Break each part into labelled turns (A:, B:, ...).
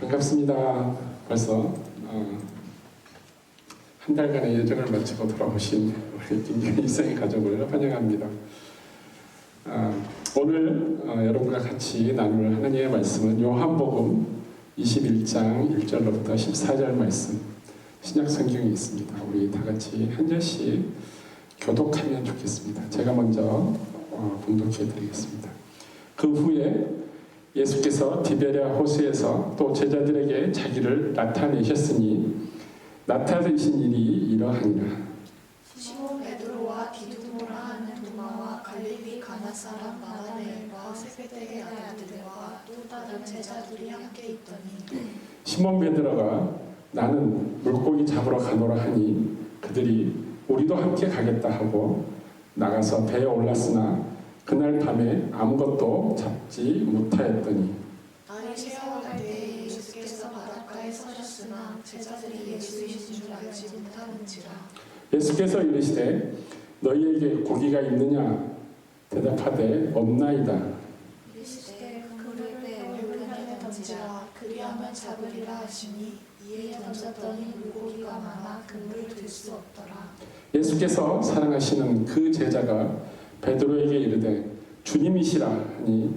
A: 반갑습니다. 벌써 한 달간의 여정을 마치고 돌아오신 우리 김경희 이상의 가족을 환영합니다. 오늘 여러분과 같이 나눌 하나님의 말씀은 요한복음 21장 1절로부터 14절 말씀, 신약 성경에 있습니다. 우리 다 같이 한 절씩 교독하면 좋겠습니다. 제가 먼저 봉독해 드리겠습니다. 그 후에 예수께서 디베랴 호수에서 또 제자들에게 자기를 나타내셨으니 나타내신 일이 이러하니라.
B: 시몬 베드로와 디두모라 하는 도마와 갈릴리 가나 사람 나다나엘과 세베대의 아들들과 또 다른 제자들이 함께 있더니
A: 시몬 베드로가 나는 물고기 잡으러 가노라 하니 그들이 우리도 함께 가겠다 하고 나가서 배에 올랐으나 그날 밤에 아무것도 잡지 못하였더니
B: 날이 새어갈 때에 예수께서 바닷가에 서셨으나 제자들이 예수이신 줄 알지 못하는지라.
A: 예수께서 이르시되 너희에게 고기가 있느냐 대답하되 없나이다.
B: 이르시되 그물에 얼굴에 던지라 그리하면 잡으리라 하시니 이에 던졌더니 물고기가 많아 그물을 들 수 없더라.
A: 예수께서 사랑하시는 그 제자가 베드로에게 이르되 주님이시라 하니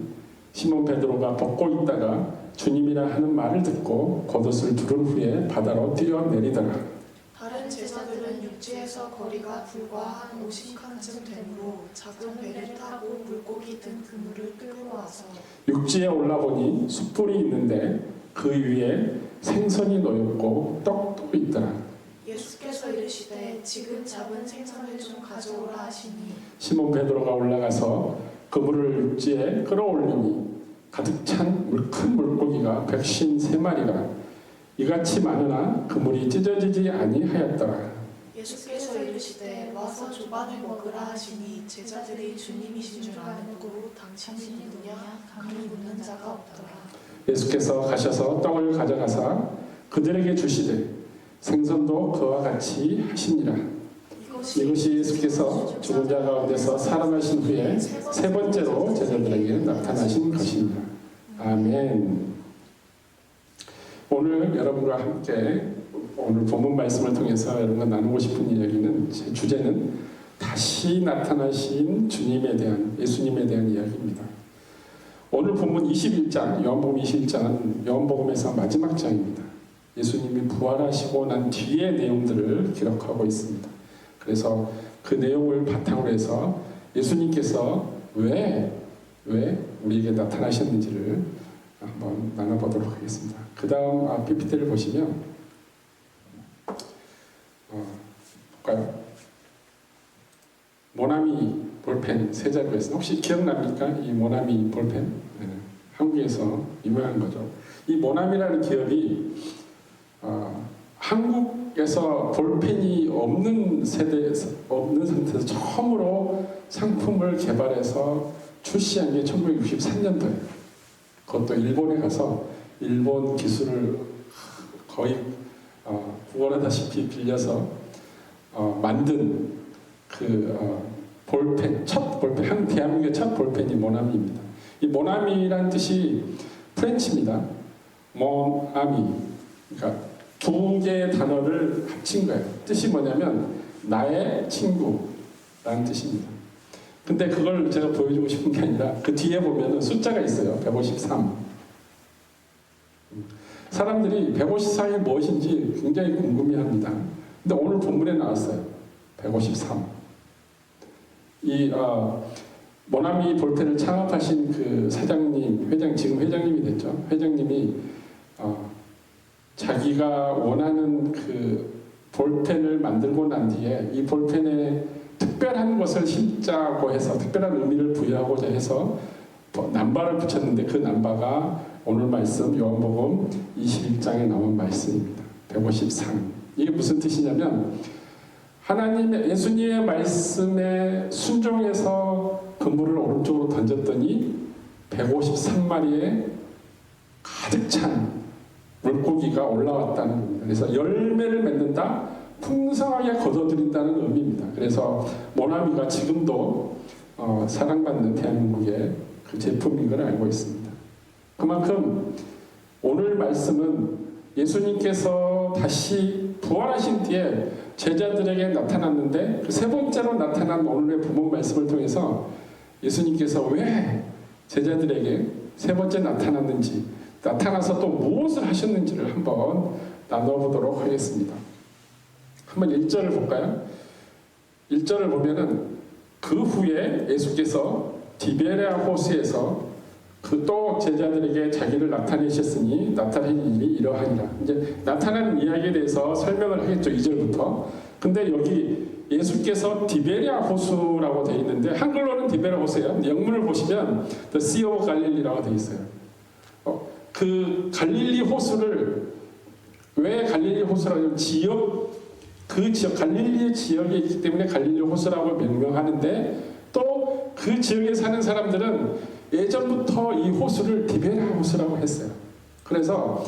A: 시몬 베드로가 벗고 있다가 주님이라 하는 말을 듣고 겉옷을 두른 후에 바다로 뛰어내리더라.
B: 다른 제자들은 육지에서 거리가 불과 한 50칸쯤 되므로 작은 배를 타고 물고기 든 그물을 끌고 와서
A: 육지에 올라보니 숯불이 있는데 그 위에 생선이 놓였고 떡도 있더라.
B: 예수께서 이르시되 지금 잡은 생선을 좀 가져오라 하시니
A: 시몬 베드로가 올라가서 그물을 육지에 끌어올리니 가득 찬 큰 물고기가 153마리가 이같이 많으나 그물이 찢어지지 아니하였더라.
B: 예수께서 이르시되 와서 조반을 먹으라 하시니 제자들이 주님이신 줄 알고 당신이 누구냐 감히 묻는 자가 없더라.
A: 예수께서 가셔서 떡을 가져가사 그들에게 주시되 생선도 그와 같이 하시니라. 이것이 예수께서 죽은 자 가운데서 살아나신 후에 세 번째로 제자들에게 나타나신 것입니다. 아멘. 오늘 여러분과 함께 오늘 본문 말씀을 통해서 여러분과 나누고 싶은 이야기는 제 주제는 다시 나타나신 주님에 대한 예수님에 대한 이야기입니다. 오늘 본문 21장 요한복음 21장은 요한복음에서 마지막 장입니다. 예수님이 부활하시고 난 뒤의 내용들을 기록하고 있습니다. 그래서 그 내용을 바탕으로 해서 예수님께서 왜 우리에게 나타나셨는지를 한번 나눠보도록 하겠습니다. 그 다음 PPT를 보시면 볼까요? 모나미 볼펜 세 자루에서 혹시 기억납니까? 이 모나미 볼펜? 네, 한국에서 유명한 거죠. 이 모나미라는 기업이 한국에서 볼펜이 없는 상태에서 처음으로 상품을 개발해서 출시한 게 1963년도예요. 그것도 일본에 가서 일본 기술을 거의 구걸하다시피 빌려서 만든 그 볼펜, 첫 볼펜, 대한민국의 첫 볼펜이 모나미입니다. 이 모나미란 뜻이 프렌치입니다. 모나미, 그러니까 두 개의 단어를 합친 거예요. 뜻이 뭐냐면 나의 친구라는 뜻입니다. 근데 그걸 제가 보여주고 싶은 게 아니라 그 뒤에 보면은 숫자가 있어요. 153. 사람들이 154이 무엇인지 굉장히 궁금해합니다. 근데 오늘 본문에 나왔어요. 153. 이 모나미 볼펜을 창업하신 그 사장님, 지금 회장님이 됐죠. 회장님이 자기가 원하는 그 볼펜을 만들고 난 뒤에 이 볼펜에 특별한 것을 심자고 해서 특별한 의미를 부여하고자 해서 남바를 붙였는데 그 남바가 오늘 말씀 요한복음 21장에 나온 말씀입니다. 153. 이게 무슨 뜻이냐면 하나님의 예수님의 말씀에 순종해서 그물을 오른쪽으로 던졌더니 153마리의 가득 찬 물고기가 올라왔다는 겁니다. 그래서 열매를 맺는다, 풍성하게 거둬들인다는 의미입니다. 그래서 모나미가 지금도 사랑받는 대한민국의 그 제품인 걸 알고 있습니다. 그만큼 오늘 말씀은 예수님께서 다시 부활하신 뒤에 제자들에게 나타났는데 그 세 번째로 나타난 오늘의 본문 말씀을 통해서 예수님께서 왜 제자들에게 세 번째 나타났는지, 나타나서 또 무엇을 하셨는지를 한번 나눠보도록 하겠습니다. 한번 1절을 볼까요? 1절을 보면은 그 후에 예수께서 디베레아 호수에서 그 또 제자들에게 자기를 나타내셨으니 나타낸 일이 이러하니라. 이제 나타나는 이야기에 대해서 설명을 하겠죠. 2절부터. 근데 여기 예수께서 디베레아 호수라고 되어 있는데 한글로는 디베레아 호수예요. 영문을 보시면 The Sea of Galilee라고 되어 있어요. 그 갈릴리 호수를 왜 갈릴리 호수라고 하면 그 지역 갈릴리의 지역에 있기 때문에 갈릴리 호수라고 명명하는데 또 그 지역에 사는 사람들은 예전부터 이 호수를 디베레아 호수라고 했어요. 그래서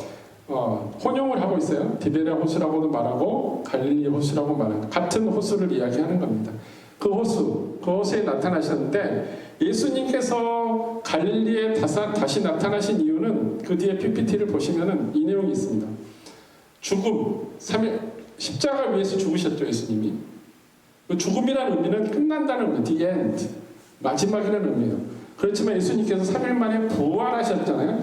A: 혼용을 하고 있어요. 디베레아 호수라고도 말하고 갈릴리 호수라고 말하고 같은 호수를 이야기하는 겁니다. 그 호수에 나타나셨는데 예수님께서 갈릴리에 다시 나타나신 이유는 그 뒤에 PPT를 보시면은 이 내용이 있습니다. 죽음, 십자가 위에서 죽으셨죠, 예수님이. 죽음이라는 의미는 끝난다는 의미, the end, 마지막이라는 의미예요. 그렇지만 예수님께서 3일 만에 부활하셨잖아요.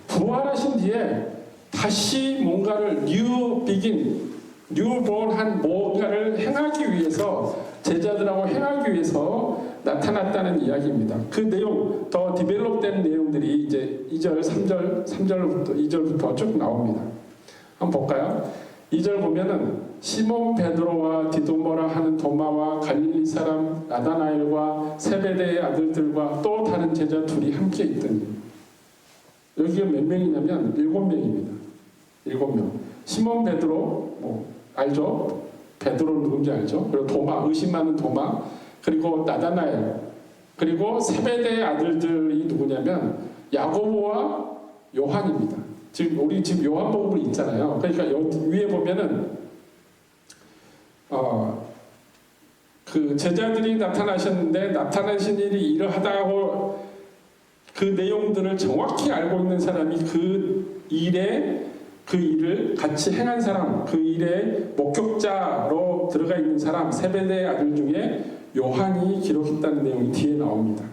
A: 부활하신 뒤에 다시 뭔가를 new born한 뭔가를 행하기 위해서 제자들하고 행하기 위해서 나타났다는 이야기입니다. 그 내용, 더 디벨롭된 내용들이 이제 2절, 2절부터 쭉 나옵니다. 한번 볼까요? 2절 보면은 시몬 베드로와 디도모라 하는 도마와 갈릴리 사람 나다나엘과 세베대의 아들들과 또 다른 제자 둘이 함께 있더니, 여기가 몇 명이냐면 7명입니다. 7명. 시몬 베드로 알죠? 베드로 누군지 알죠? 그리고 도마, 의심 많은 도마, 그리고 나다나엘, 그리고 세베대의 아들들이 누구냐면 야고보와 요한입니다. 우리 지금 요한복음을 읽잖아요. 그러니까 위에 보면은 그 제자들이 나타나셨는데 나타나신 일이 이러하다고 그 내용들을 정확히 알고 있는 사람이 그 일을 같이 행한 사람, 그 일의 목격자로 들어가 있는 사람, 세베대의 아들 중에 요한이 기록했다는 내용이 뒤에 나옵니다.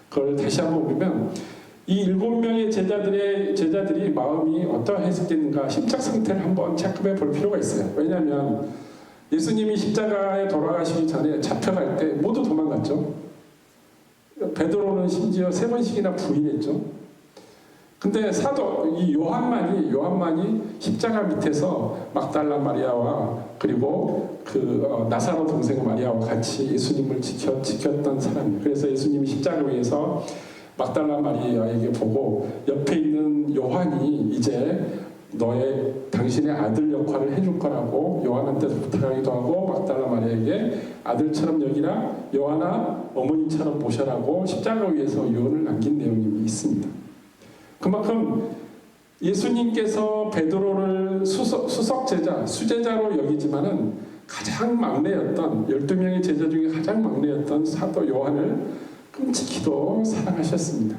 A: 그걸 다시 한번 보면 이 7명의 제자들이 마음이 어떠했겠는가 심적 상태를 한번 체크해 볼 필요가 있어요. 왜냐하면 예수님이 십자가에 돌아가시기 전에 잡혀갈 때 모두 도망갔죠. 베드로는 심지어 3번씩이나 부인했죠. 근데 이 요한만이 십자가 밑에서 막달라 마리아와 그리고 나사로 동생 마리아와 같이 예수님을 지켰던 사람이에요. 그래서 예수님이 십자가 위에서 막달라 마리아에게 보고 옆에 있는 요한이 이제 당신의 아들 역할을 해줄 거라고 요한한테도 부탁하기도 하고 막달라 마리아에게 아들처럼 여기라, 요한아 어머니처럼 모셔라고 십자가 위에서 유언을 남긴 내용이 있습니다. 그만큼 예수님께서 베드로를 수제자로 여기지만은 가장 막내였던 12명의 제자 중에 가장 막내였던 사도 요한을 끔찍히도 사랑하셨습니다.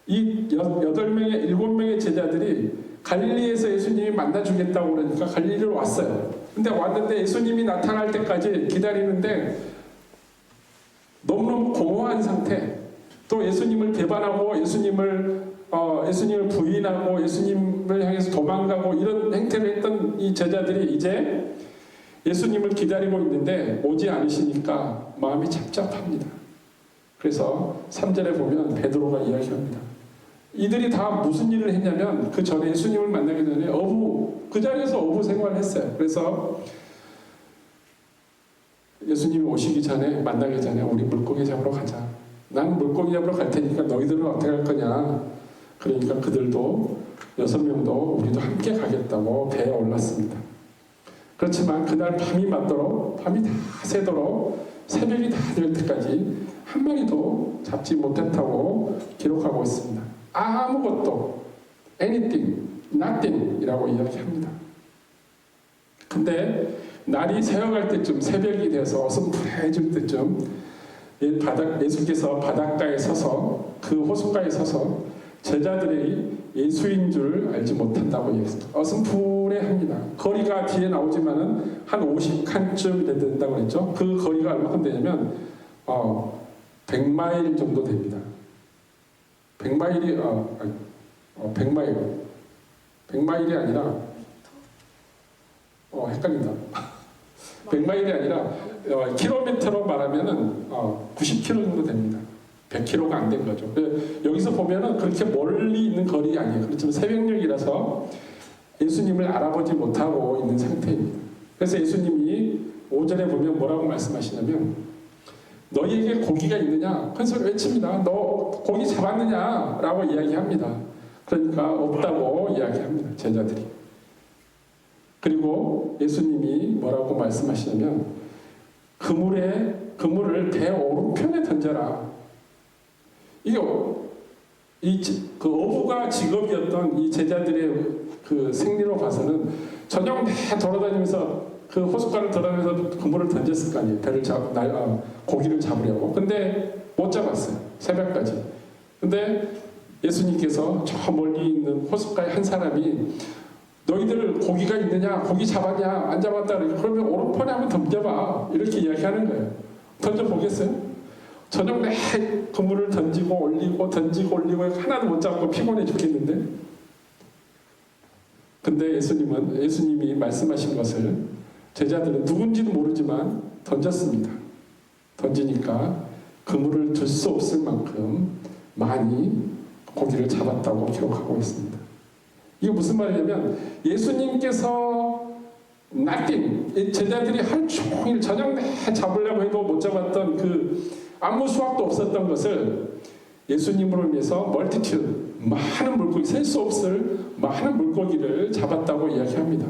A: 이 7명의 제자들이 갈릴리에서 예수님이 만나주겠다고 그러니까 갈릴리로 왔어요. 근데 왔는데 예수님이 나타날 때까지 기다리는데 너무너무 공허한 상태, 또 예수님을 배반하고 예수님을 부인하고 예수님을 향해서 도망가고 이런 행태를 했던 이 제자들이 이제 예수님을 기다리고 있는데 오지 않으시니까 마음이 착잡합니다. 그래서 3절에 보면 베드로가 이야기합니다. 이들이 다 무슨 일을 했냐면 그 전에 예수님을 만나기 전에 그 자리에서 어부 생활을 했어요. 그래서 예수님이 오시기 전에, 만나기 전에 우리 물고기 잡으러 가자. 나는 물고기 잡으러 갈 테니까 너희들은 어떻게 할 거냐. 그러니까 그들도 6명도 우리도 함께 가겠다고 배에 올랐습니다. 그렇지만 그날 밤이 다 새도록 새벽이 다 될 때까지 한 마리도 잡지 못했다고 기록하고 있습니다. 아무것도 anything, nothing 이라고 이야기합니다. 근데 날이 새어갈 때쯤, 새벽이 돼서 어슴푸레해질 때쯤 예수께서 바닷가에 서서 그 호숫가에 서서 제자들이 예수인 줄 알지 못한다고 얘기했습니다. 어슴푸레합니다. 거리가 뒤에 나오지만은 한 50칸쯤 된다고 그랬죠. 그 거리가 얼마큼 되냐면 100마일 정도 됩니다. 100마일이 100마일이 아니라 헷갈린다. 100마일이 아니라 킬로미터로 말하면은 90km 정도 됩니다. 100km가 안 된 거죠. 여기서 보면은 그렇게 멀리 있는 거리 아니에요. 그렇지만 새벽녘이라서 예수님을 알아보지 못하고 있는 상태입니다. 그래서 예수님이 5절에 보면 뭐라고 말씀하시냐면 너희에게 고기가 있느냐? 큰 소리 외칩니다. 너 고기 잡았느냐? 라고 이야기합니다. 그러니까 없다고 이야기합니다. 제자들이. 그리고 예수님이 뭐라고 말씀하시냐면 그물을 배 오른편에 던져라. 그 어부가 직업이었던 이 제자들의 그 생리로 봐서는 저녁 내 돌아다니면서 그 호숫가를 돌아다니면서 그물을 던졌을 거 아니에요. 고기를 잡으려고. 근데 못 잡았어요. 새벽까지. 근데 예수님께서 저 멀리 있는 호숫가에 한 사람이 너희들 고기가 있느냐? 고기 잡았냐? 안 잡았다. 그러면 오른편에 한번 던져봐. 이렇게 이야기하는 거예요. 던져보겠어요? 저녁 내 그물을 던지고 올리고 하나도 못 잡고 피곤해 죽겠는데. 근데 예수님이 말씀하신 것을 제자들은 누군지도 모르지만 던졌습니다. 던지니까 그물을 들 수 없을 만큼 많이 고기를 잡았다고 기록하고 있습니다. 이게 무슨 말이냐면 예수님께서 제자들이 하루 종일 저녁 내 잡으려고 해도 못 잡았던 그 아무 수확도 없었던 것을 예수님으로 인해서 많은 물고기, 셀 수 없을 많은 물고기를 잡았다고 이야기합니다.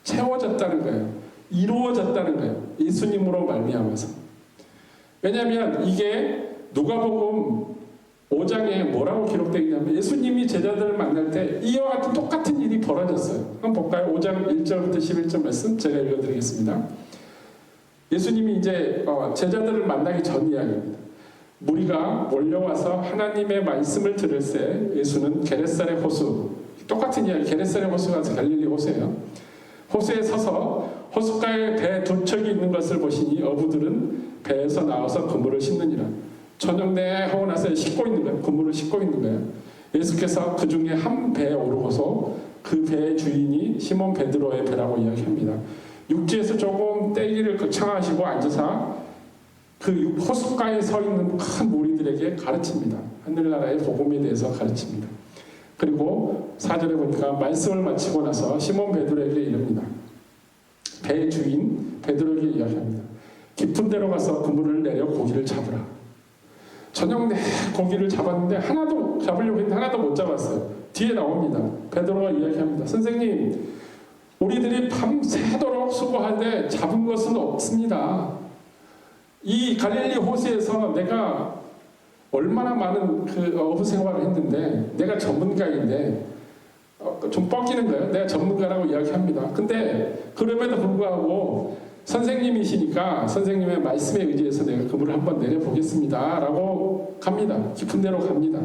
A: 채워졌다는 거예요. 이루어졌다는 거예요. 예수님으로 말미암아서. 왜냐하면 이게 누가복음 5장에 뭐라고 기록되어 있냐면 예수님이 제자들을 만날 때 이와 같은 똑같은 일이 벌어졌어요. 한번 볼까요? 5장 1절부터 11절 말씀 제가 읽어드리겠습니다. 예수님이 이제 제자들을 만나기 전 이야기입니다. 무리가 몰려와서 하나님의 말씀을 들을 때 예수는 게네사렛 호수, 똑같은 이야기, 게네사렛 호수가 갈릴리 호수예요. 호수에 서서 호숫가에 배 두 척이 있는 것을 보시니 어부들은 배에서 나와서 그물을 싣느니라. 저녁 내 하고 나서 싣고 있는 거예요. 그물을 싣고 있는 거예요. 예수께서 그 중에 한 배에 오르고서 그 배의 주인이 시몬 베드로의 배라고 이야기합니다. 육지에서 조금 떼기를 거창하시고 앉으사 그 호숫가에 서 있는 큰 무리들에게 가르칩니다. 하늘나라의 복음에 대해서 가르칩니다. 그리고 4절에 보니까 말씀을 마치고 나서 시몬 베드로에게 이릅니다. 배의 주인 베드로에게 이야기합니다. 깊은 데로 가서 그물을 내려 고기를 잡으라. 저녁 내 고기를 잡았는데 잡으려고 했는데 하나도 못 잡았어요. 뒤에 나옵니다. 베드로가 이야기합니다. 선생님, 우리들이 밤새도록 수고하는데 잡은 것은 없습니다. 이 갈릴리 호수에서 내가 얼마나 많은 그 어부 생활을 했는데 내가 전문가인데 좀 뻐기는 거예요. 내가 전문가라고 이야기합니다. 근데 그럼에도 불구하고 선생님이시니까 선생님의 말씀에 의지해서 내가 그물을 한번 내려보겠습니다. 라고 갑니다. 깊은 데로 갑니다.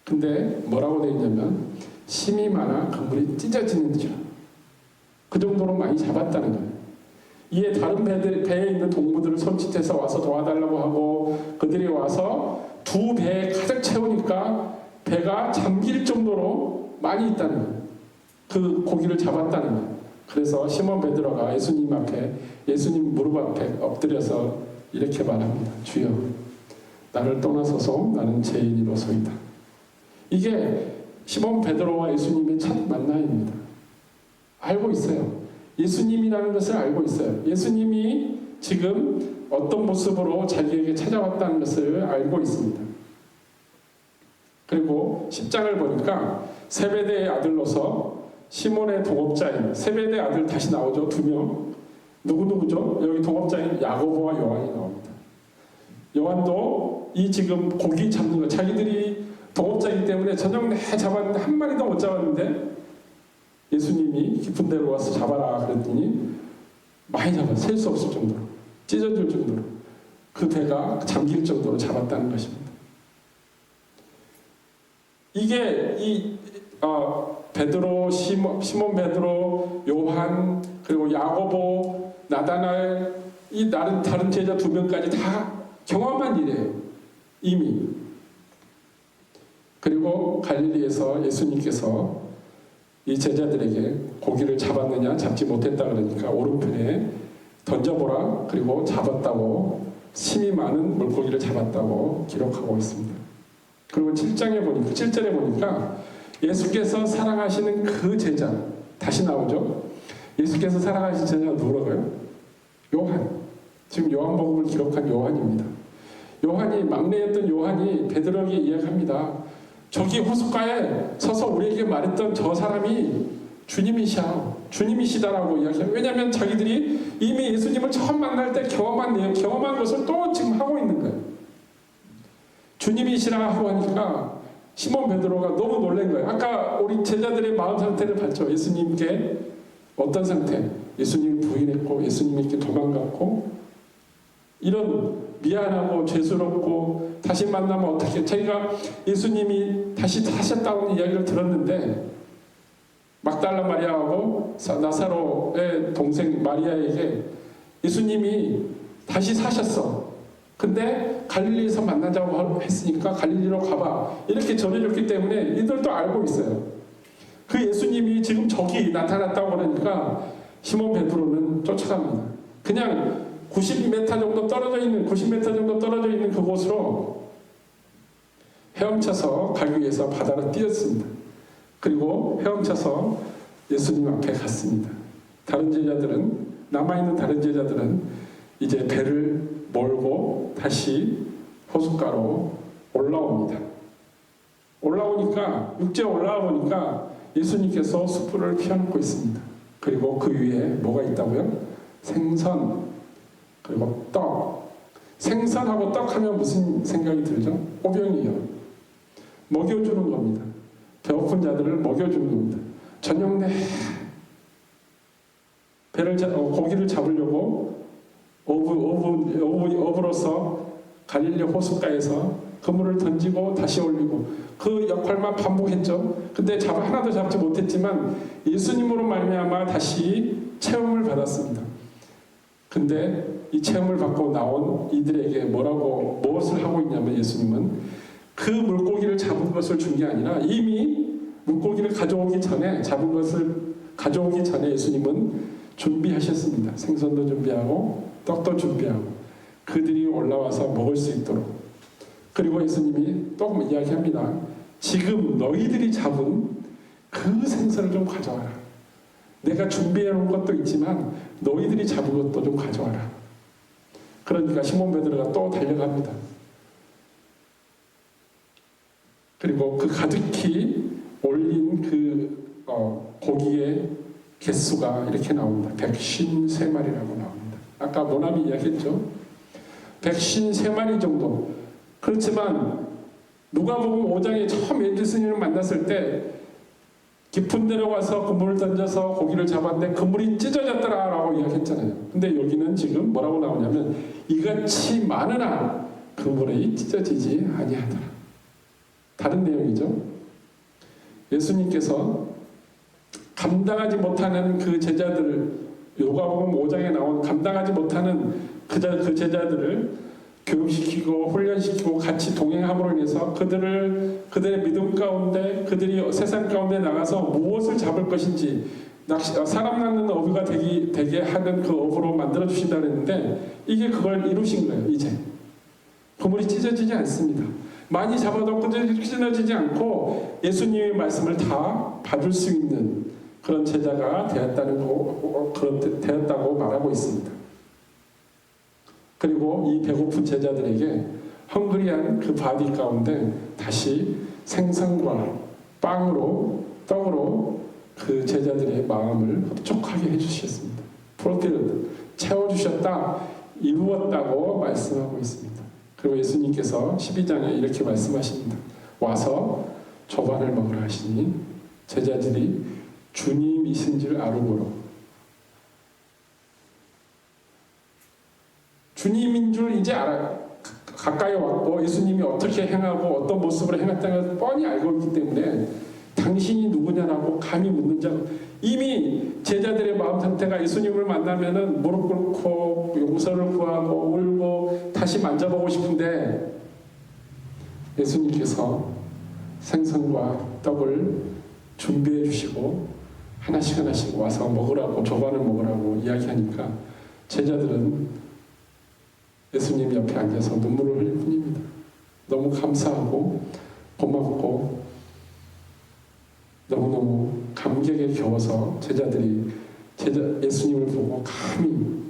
A: 근데 뭐라고 되어 있냐면 힘이 많아 그물이 찢어지는 줄. 그 정도로 많이 잡았다는 거예요. 이에 다른 배에 있는 동무들을 손짓해서 와서 도와달라고 하고 그들이 와서 두 배에 가득 채우니까 배가 잠길 정도로 많이 있다는 거예요. 그 고기를 잡았다는 거예요. 그래서 시몬 베드로가 예수님 무릎 앞에 엎드려서 이렇게 말합니다. 주여, 나를 떠나소서. 나는 죄인이로소이다. 이게 시몬 베드로와 예수님의 첫 만남입니다. 알고 있어요. 예수님이라는 것을 알고 있어요. 예수님이 지금 어떤 모습으로 자기에게 찾아왔다는 것을 알고 있습니다. 그리고 10장을 보니까 세베대의 아들로서 시몬의 동업자인 세베대 아들 다시 나오죠. 2명. 누구죠? 여기 동업자인 야고보와 요한이 나옵니다. 요한도 이 지금 고기 잡는 거 자기들이 동업자이기 때문에 저녁 내 잡았는데 한 마리도 못 잡았는데 예수님이 깊은 데로 와서 잡아라 그랬더니 많이 잡아 셀 수 없을 정도로 찢어질 정도로 그 배가 잠길 정도로 잡았다는 것입니다. 이게 이 베드로, 시몬 베드로, 요한, 그리고 야고보, 나다나엘, 이 다른 제자 2명까지 다 경험한 일이에요. 이미. 그리고 갈릴리에서 예수님께서 이 제자들에게 고기를 잡았느냐 잡지 못했다 그러니까 오른편에 던져보라, 그리고 잡았다고, 힘이 많은 물고기를 잡았다고 기록하고 있습니다. 그리고 7절에 보니까 예수께서 사랑하시는 그 제자, 다시 나오죠. 예수께서 사랑하신 제자가 누구라고요? 요한. 지금 요한복음을 기록한 요한입니다. 요한이, 막내였던 요한이 베드로에게 이야기합니다. 저기 호숫가에 서서 우리에게 말했던 저 사람이 주님이시다라고 이야기해요. 왜냐하면 자기들이 이미 예수님을 처음 만날 때 경험한 것을 또 지금 하고 있는 거예요. 주님이시라 하고 하니까 시몬 베드로가 너무 놀란 거예요. 아까 우리 제자들의 마음 상태를 봤죠. 예수님께 어떤 상태? 예수님을 부인했고 예수님께 도망갔고, 이런 미안하고 죄스럽고 다시 만나면 어떻게, 저희가 예수님이 다시 사셨다는 이야기를 들었는데 막달라 마리아하고 나사로의 동생 마리아에게 예수님이 다시 사셨어. 근데 갈릴리에서 만나자고 했으니까 갈릴리로 가봐. 이렇게 전해줬기 때문에 이들도 알고 있어요. 그 예수님이 지금 저기 나타났다고 그러니까 시몬 베드로는 쫓아갑니다. 그냥 90m 정도 떨어져 있는 그곳으로 헤엄쳐서 가기 위해서 바다로 뛰었습니다. 그리고 헤엄쳐서 예수님 앞에 갔습니다. 남아있는 다른 제자들은 이제 배를 몰고 다시 호숫가로 올라옵니다. 육지에 올라와 보니까 예수님께서 숯불을 피워놓고 있습니다. 그리고 그 위에 뭐가 있다고요? 생선, 그리고 떡. 생선하고 떡하면 무슨 생각이 들죠? 오병이요. 먹여주는 겁니다. 배고픈 자들을 먹여주는 겁니다. 저녁 내 고기를 잡으려고 어부로서 갈릴리 호숫가에서 그물을 던지고 다시 올리고 그 역할만 반복했죠. 근데 하나도 잡지 못했지만 예수님으로 말미암아 다시 체험을 받았습니다. 근데 이 체험을 받고 나온 이들에게 무엇을 하고 있냐면, 예수님은 그 물고기를 잡은 것을 준 게 아니라 이미 물고기를 잡은 것을 가져오기 전에 예수님은 준비하셨습니다. 생선도 준비하고 떡도 준비하고 그들이 올라와서 먹을 수 있도록. 그리고 예수님이 또 이야기합니다. 지금 너희들이 잡은 그 생선을 좀 가져와라. 내가 준비해 놓은 것도 있지만 너희들이 잡은 것도 좀 가져와라. 그러니까 시몬 베드로가 또 달려갑니다. 그리고 그 가득히 올린 그 고기의 개수가 이렇게 나옵니다. 153마리라고 나옵니다. 아까 모남이 이야기했죠. 153마리 정도. 그렇지만 누가복음 5장에 처음 예수님을 만났을 때 깊은 데로 가서 그물을 던져서 고기를 잡았는데 그물이 찢어졌더라라고 이야기했잖아요. 근데 여기는 지금 뭐라고 나오냐면 이같이 많으나 그물이 찢어지지 아니하더라. 다른 내용이죠. 예수님께서 감당하지 못하는 그 제자들을, 요가복음 5장에 나온 감당하지 못하는 그 제자들을 교육시키고 훈련시키고 같이 동행함으로 인해서 그들의 믿음 가운데, 그들이 세상 가운데 나가서 무엇을 잡을 것인지 사람 낳는 어부가 되게 하는 그 어부로 만들어 주신다고 했는데 이게 그걸 이루신 거예요. 이제 그물이 찢어지지 않습니다. 많이 잡아도 찢어지지 않고 예수님의 말씀을 다 받을 수 있는 그런 제자가 되었다고 말하고 있습니다. 그리고 이 배고픈 제자들에게 헝그리한 그 바디 가운데 다시 생선과 떡으로 그 제자들의 마음을 흡족하게 해주셨습니다. 프로필 채워주셨다, 이루었다고 말씀하고 있습니다. 그리고 예수님께서 12장에 이렇게 말씀하십니다. 와서 조반을 먹으라 하시니 제자들이 주님이신 줄 알므로, 주님인 줄 이제 가까이 왔고 예수님이 어떻게 행하고 어떤 모습으로 행했다는 걸 뻔히 알고 있기 때문에 당신이 누구냐라고 감히 묻는 자가, 이미 제자들의 마음 상태가 예수님을 만나면은 무릎 꿇고 용서를 구하고 울고 다시 만져보고 싶은데, 예수님께서 생선과 떡을 준비해 주시고 하나씩 하나씩 와서 먹으라고, 조반을 먹으라고 이야기하니까 제자들은 예수님 옆에 앉아서 눈물을 흘릴 뿐입니다. 너무 감사하고 고맙고 너무너무 감격에 겨워서 제자들이 예수님을 보고 감히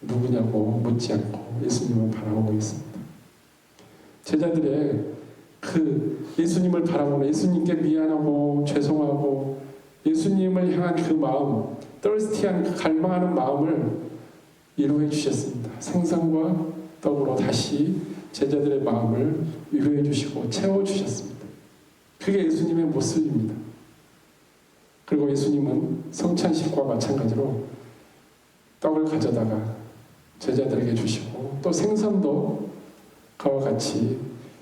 A: 누구냐고 묻지 않고 예수님을 바라보고 있습니다. 제자들의 그 예수님을 바라보는, 예수님께 미안하고 죄송하고 예수님을 향한 그 마음, 떨스티한 그 갈망하는 마음을 위로해 주셨습니다. 생선과 떡으로 다시 제자들의 마음을 위로해 주시고 채워 주셨습니다. 그게 예수님의 모습입니다. 그리고 예수님은 성찬식과 마찬가지로 떡을 가져다가 제자들에게 주시고 또 생선도 그와 같이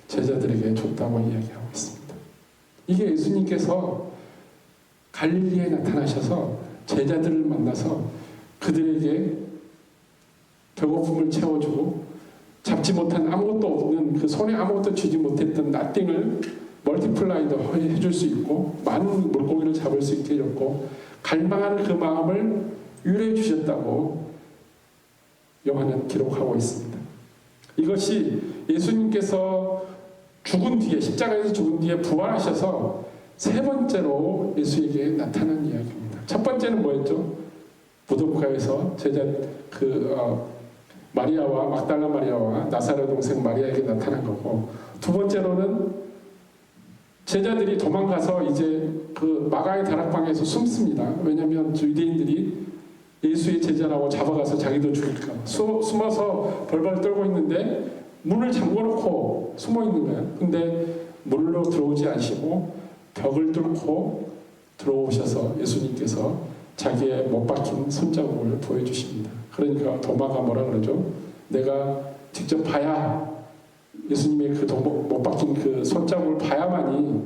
A: 제자들에게 줬다고 이야기하고 있습니다. 이게 예수님께서 갈릴리에 나타나셔서 제자들을 만나서 그들에게 배고픔을 채워주고 잡지 못한 아무것도 없는, 그 손에 아무것도 쥐지 못했던 나띵을 멀티플라이도 해줄 수 있고 많은 물고기를 잡을 수 있게 해줬고 갈망하는 그 마음을 위로해 주셨다고 요한은 기록하고 있습니다. 이것이 예수님께서 죽은 뒤에, 십자가에서 죽은 뒤에 부활하셔서 세 번째로 예수에게 나타난 이야기입니다. 첫 번째는 뭐였죠? 무덤가에서 제자 마리아와 막달라 마리아와 나사렛 동생 마리아에게 나타난 거고, 두 번째로는 제자들이 도망가서 이제 그 마가의 다락방에서 숨습니다. 왜냐하면 유대인들이 예수의 제자라고 잡아가서 자기도 죽일까 봐 숨어서 벌벌 떨고 있는데 문을 잠궈놓고 숨어 있는 거예요. 근데 문으로 들어오지 않으시고 벽을 뚫고 들어오셔서 예수님께서 자기의 못 박힌 손자국을 보여주십니다. 그러니까 도마가 뭐라 그러죠? 내가 직접 봐야, 예수님의 그 못 박힌 그 손자국을 봐야만이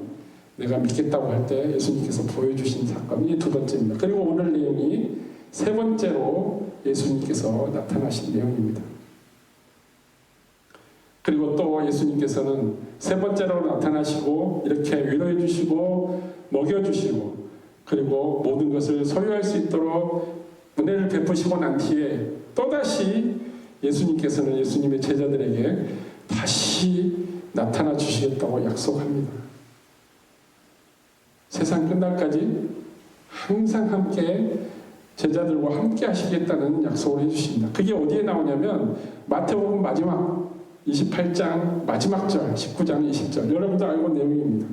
A: 내가 믿겠다고 할 때 예수님께서 보여주신 사건이 두 번째입니다. 그리고 오늘 내용이 세 번째로 예수님께서 나타나신 내용입니다. 그리고 또 예수님께서는 세 번째로 나타나시고 이렇게 위로해 주시고 먹여 주시고 그리고 모든 것을 소유할 수 있도록 은혜를 베푸시고 난 뒤에 또다시 예수님께서는 예수님의 제자들에게 다시 나타나 주시겠다고 약속합니다. 세상 끝날까지 항상 함께 제자들과 함께 하시겠다는 약속을 해주십니다. 그게 어디에 나오냐면 마태복음 마지막 28장 마지막 절 19장 20절, 여러분도 알고 있는 내용입니다.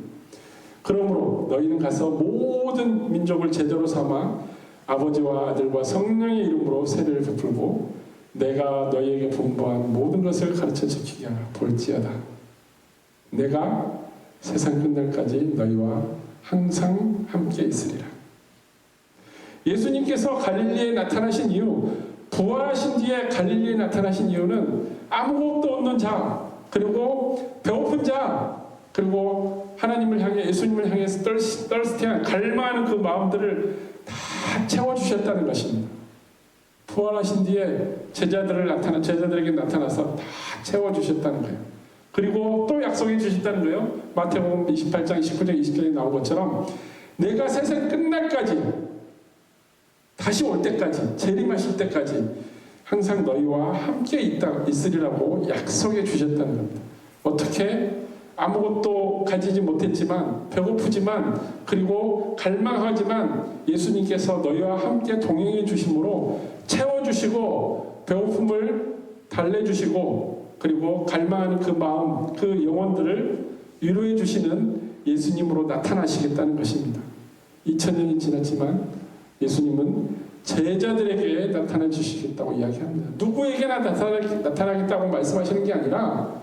A: 그러므로 너희는 가서 모든 민족을 제자로 삼아 아버지와 아들과 성령의 이름으로 세례를 베풀고 내가 너희에게 분부한 모든 것을 가르쳐 지키게 하라. 볼지어다 내가 세상 끝날까지 너희와 항상 함께 있으리라. 예수님께서 갈릴리에 나타나신 이유, 부활하신 뒤에 갈릴리에 나타나신 이유는 아무것도 없는 자, 그리고 배고픈 자, 그리고 하나님을 향해, 예수님을 향해서 떨스티한 갈망하는 그 마음들을 다 채워주셨다는 것입니다. 부활하신 뒤에 제자들에게 나타나서 다 채워주셨다는 거예요. 그리고 또 약속해 주셨다는 거예요. 마태복음 28장 19장 20절에 나온 것처럼 내가 세상 끝날까지, 다시 올 때까지, 재림하실 때까지 항상 너희와 함께 있으리라고 약속해 주셨다는 겁니다. 어떻게? 아무것도 가지지 못했지만, 배고프지만, 그리고 갈망하지만 예수님께서 너희와 함께 동행해 주심으로 채워주시고 배고픔을 달래주시고 그리고 갈망하는 그 마음, 그 영혼들을 위로해 주시는 예수님으로 나타나시겠다는 것입니다. 2000년이 지났지만 예수님은 제자들에게 나타나 주시겠다고 이야기합니다. 누구에게나 나타나겠다고 말씀하시는 게 아니라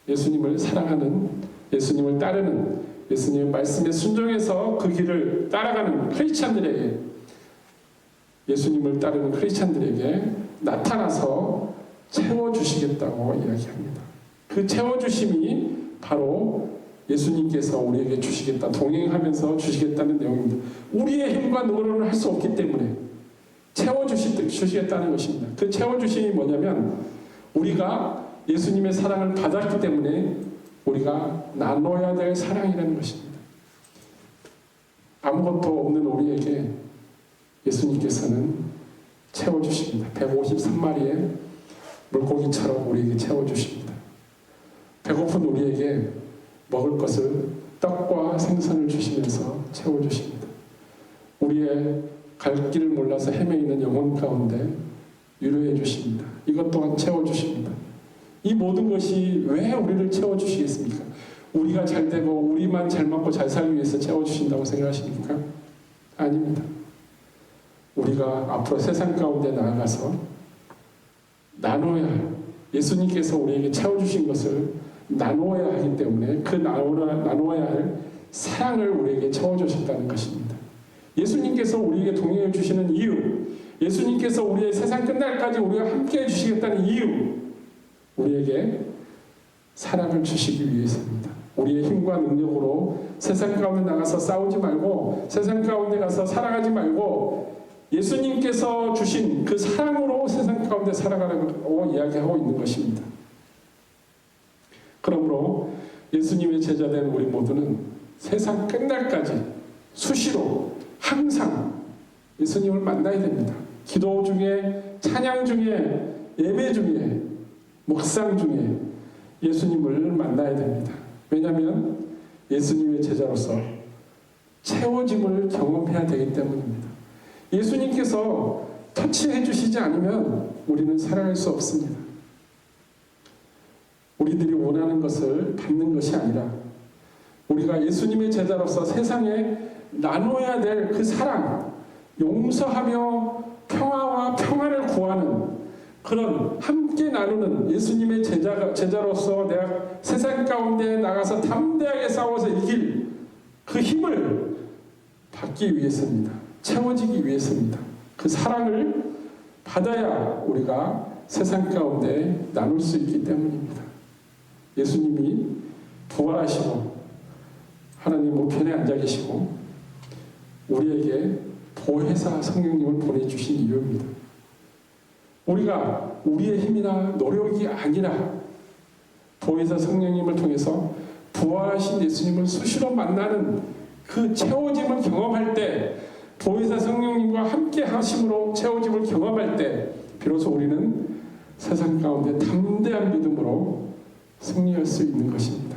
A: 예수님을 사랑하는, 예수님을 따르는, 예수님의 말씀에 순종해서 그 길을 따라가는 크리스찬들에게, 예수님을 따르는 크리스찬들에게 나타나서 채워주시겠다고 이야기합니다. 그 채워주심이 바로 예수님께서 우리에게 주시겠다, 동행하면서 주시겠다는 내용입니다. 우리의 힘과 능력으로는 할 수 없기 때문에 채워주시겠다는 것입니다. 그 채워주심이 뭐냐면 우리가 예수님의 사랑을 받았기 때문에 우리가 나눠야 될 사랑이라는 것입니다. 아무것도 없는 우리에게 예수님께서는 채워주십니다. 153마리의 물고기처럼 우리에게 채워주십니다. 배고픈 우리에게 먹을 것을 떡과 생선을 주시면서 채워주십니다. 우리의 갈 길을 몰라서 헤매이는 영혼 가운데 위로해 주십니다. 이것 또한 채워주십니다. 이 모든 것이 왜 우리를 채워주시겠습니까? 우리가 잘 되고 우리만 잘 먹고 잘 살기 위해서 채워주신다고 생각하십니까? 아닙니다. 우리가 앞으로 세상 가운데 나아가서 나눠야 할, 예수님께서 우리에게 채워주신 것을 나누어야 하기 때문에 그 나누어야 할 사랑을 우리에게 채워주셨다는 것입니다. 예수님께서 우리에게 동행해 주시는 이유, 예수님께서 우리의 세상 끝날까지 우리가 함께 해주시겠다는 이유, 우리에게 사랑을 주시기 위해서입니다. 우리의 힘과 능력으로 세상 가운데 나가서 싸우지 말고 세상 가운데 가서 살아가지 말고 예수님께서 주신 그 사랑으로 세상 가운데 살아가라고 이야기하고 있는 것입니다. 그러므로 예수님의 제자된 우리 모두는 세상 끝날까지 수시로 항상 예수님을 만나야 됩니다. 기도 중에, 찬양 중에, 예배 중에, 묵상 중에 예수님을 만나야 됩니다. 왜냐하면 예수님의 제자로서 채워짐을 경험해야 되기 때문입니다. 예수님께서 터치해 주시지 않으면 우리는 살아갈 수 없습니다. 우리들이 원하는 것을 받는 것이 아니라 우리가 예수님의 제자로서 세상에 나눠야 될 그 사랑, 용서하며 평화와 평안을 구하는 그런 함께 나누는 예수님의 제자로서 내가 세상 가운데 나가서 담대하게 싸워서 이길 그 힘을 받기 위해서입니다. 채워지기 위해서입니다. 그 사랑을 받아야 우리가 세상 가운데 나눌 수 있기 때문입니다. 예수님이 부활하시고 하나님 우편에 앉아 계시고 우리에게 보혜사 성령님을 보내주신 이유입니다. 우리가 우리의 힘이나 노력이 아니라 보혜사 성령님을 통해서 부활하신 예수님을 수시로 만나는 그 채워짐을 경험할 때, 보혜사 성령님과 함께 하심으로 채워짐을 경험할 때 비로소 우리는 세상 가운데 담대한 믿음으로 승리할 수 있는 것입니다.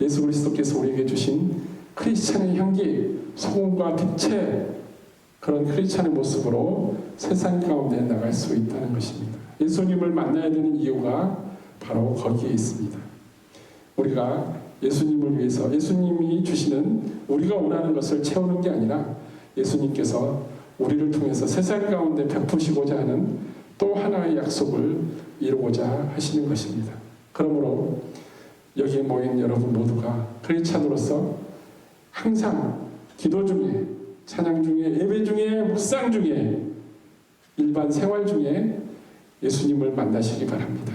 A: 예수 그리스도께서 우리에게 주신 크리스찬의 향기, 소금과 빛의 그런 크리스찬의 모습으로 세상 가운데 나갈 수 있다는 것입니다. 예수님을 만나야 되는 이유가 바로 거기에 있습니다. 우리가 예수님을 위해서 예수님이 주시는 우리가 원하는 것을 채우는 게 아니라 예수님께서 우리를 통해서 세상 가운데 베푸시고자 하는 또 하나의 약속을 이루고자 하시는 것입니다. 그러므로 여기에 모인 여러분 모두가 크리스찬으로서 항상 기도 중에, 찬양 중에, 예배 중에, 묵상 중에, 일반 생활 중에 예수님을 만나시기 바랍니다.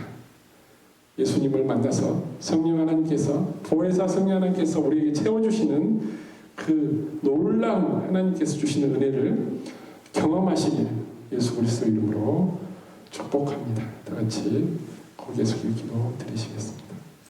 A: 예수님을 만나서 성령 하나님께서, 보혜사 성령 하나님께서 우리에게 채워주시는 그 놀라운 하나님께서 주시는 은혜를 경험하시길 예수 그리스도 이름으로 축복합니다. 다 같이 고개 숙이고 기도 드리시겠습니다.